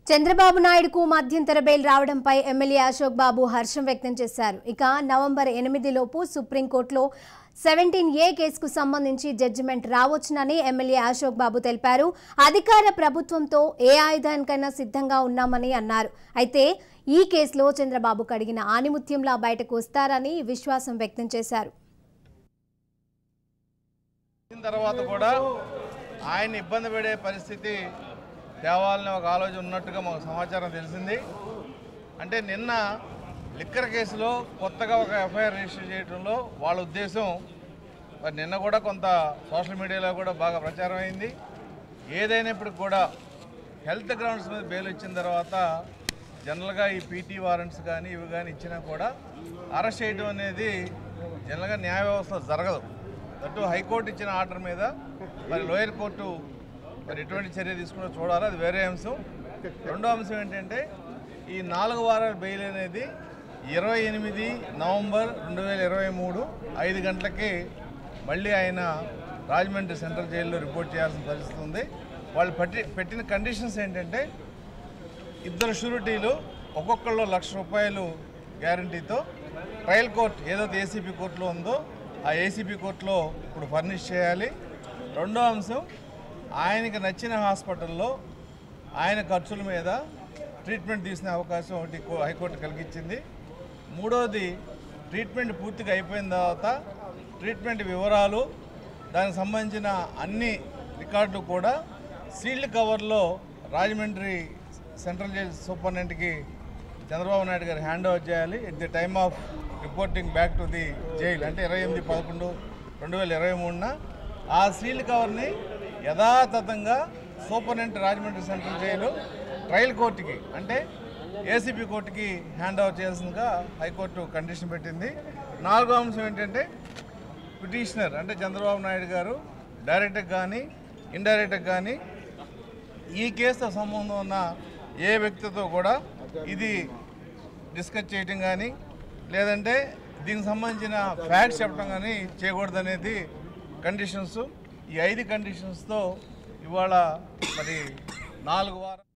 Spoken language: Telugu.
చంద్రబాబు నాయుడుకు మధ్యంతర బెయిల్ రావడంపై ఎమ్మెల్యే అశోక్ బాబు హర్షం వ్యక్తం చేశారు. ఇక నవంబర్ 8 లోపు సుప్రీంకోర్టులో 17A కేసుకు సంబంధించి జడ్జిమెంట్ రావచ్చునని ఎమ్మెల్యే అశోక్ బాబు తెలిపారు. అధికార ప్రభుత్వంతో ఏ ఆయుధానికైనా సిద్ధంగా ఉన్నామని అన్నారు. అయితే ఈ కేసులో చంద్రబాబు కడిగిన ఆనిముత్యంలా బయటకు వస్తారని విశ్వాసం వ్యక్తం చేశారు. తర్వాత కూడా ఆయన ఇబ్బంది పడే పరిస్థితి తేవాలని ఒక ఆలోచన ఉన్నట్టుగా మాకు సమాచారం తెలిసింది. అంటే నిన్న లిక్కర్ కేసులో కొత్తగా ఒక ఎఫ్ఐఆర్ రిజిస్టర్ చేయడంలో వాళ్ళ ఉద్దేశం మరి నిన్న కూడా కొంత సోషల్ మీడియాలో కూడా బాగా ప్రచారం అయింది. ఏదైనప్పటికి కూడా హెల్త్ గ్రౌండ్స్ మీద బెయిల్ ఇచ్చిన తర్వాత జనరల్గా ఈ పీటీ వారెంట్స్ కానీ ఇవి కానీ ఇచ్చినా కూడా అరెస్ట్ చేయడం అనేది జనరల్గా న్యాయ వ్యవస్థలో జరగదు. అటు హైకోర్టు ఇచ్చిన ఆర్డర్ మీద మరి లోయర్ కోర్టు మరి ఎటువంటి చర్య తీసుకున్నా చూడాలి, అది వేరే అంశం. రెండో అంశం ఏంటంటే ఈ 4 వారాల బెయిల్ అనేది 28 నవంబర్ 2023 5 గంటలకి మళ్ళీ ఆయన రాజమండ్రి సెంట్రల్ జైల్లో రిపోర్ట్ చేయాల్సిన పరిస్థితి ఉంది. వాళ్ళు పెట్టిన కండిషన్స్ ఏంటంటే 2 షూరిటీలు ఒక్కొక్కళ్ళు ₹1,00,000 గ్యారంటీతో ట్రయల్ కోర్ట్ ఏదైతే ఏసీపీ కోర్టులో ఉందో ఆ ఏసీపీ కోర్టులో ఇప్పుడు ఫర్నిష్ చేయాలి. రెండో అంశం ఆయనకి నచ్చిన హాస్పిటల్లో ఆయన ఖర్చుల మీద ట్రీట్మెంట్ తీసుకునే అవకాశం ఒకటి హైకోర్టు కలిగించింది. మూడోది ట్రీట్మెంట్ పూర్తిగా అయిపోయిన తర్వాత ట్రీట్మెంట్ వివరాలు దానికి సంబంధించిన అన్ని రికార్డులు కూడా సీల్డ్ కవర్లో రాజమండ్రి సెంట్రల్ జైల్ సూపరింటెండెంట్కి చంద్రబాబు నాయుడు గారు హ్యాండ్ ఓవర్ చేయాలి at the time of reporting back to the jail, అంటే 28/11/2023. ఆ సీల్డ్ కవర్ని యథాతథంగా superintendent Rajahmundry central jail trial కోర్టుకి అంటే ఏసీపీ కోర్టుకి హ్యాండ్ ఓవర్ చేయాల్సిందిగా హైకోర్టు కండిషన్ పెట్టింది. 4వ అంశం ఏంటంటే పిటిషనర్ అంటే చంద్రబాబు నాయుడు గారు డైరెక్ట్గా కానీ ఇండైరెక్ట్గా కానీ ఈ కేసుతో సంబంధం ఉన్న ఏ వ్యక్తితో కూడా ఇది డిస్కస్ చేయటం కానీ లేదంటే దీనికి సంబంధించిన ఫ్యాక్ట్స్ చెప్పడం కానీ చేయకూడదనేది కండిషన్స్. ఈ 5 కండిషన్స్తో ఇవాళ మరి 4 వారాలు